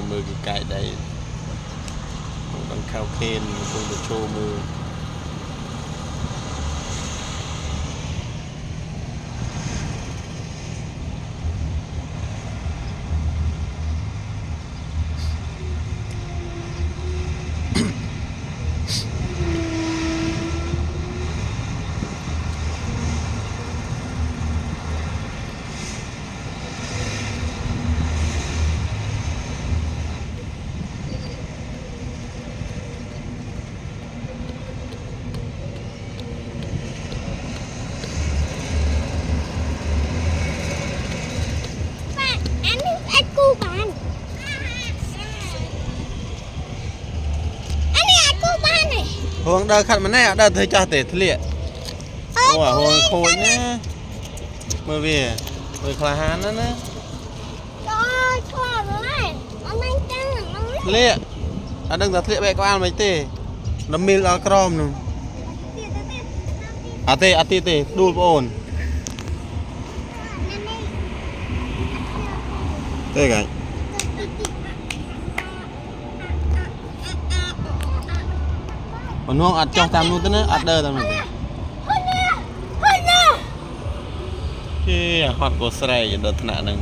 มือไก่ได้ต้องเข้าเคนต้องไปโชว์มือห่วงเดินขัดมันแน่เดินเธอจ่าเตะทะเลห่วงห่วงโคนนะเมื่อวี่เมื่อคลาหานนั่นนะทะเลอันนั้นทะเลไปก็อ่านไม่เตะน้ำมิลเอากรอมนู่นอาเตะดูโอนเตะไงมันน้องอัดจ้องตามนู่นตัวนั้นอัดเดินตามนู่นที่ฮอตกว่าสไลด์เดินขนาดนึง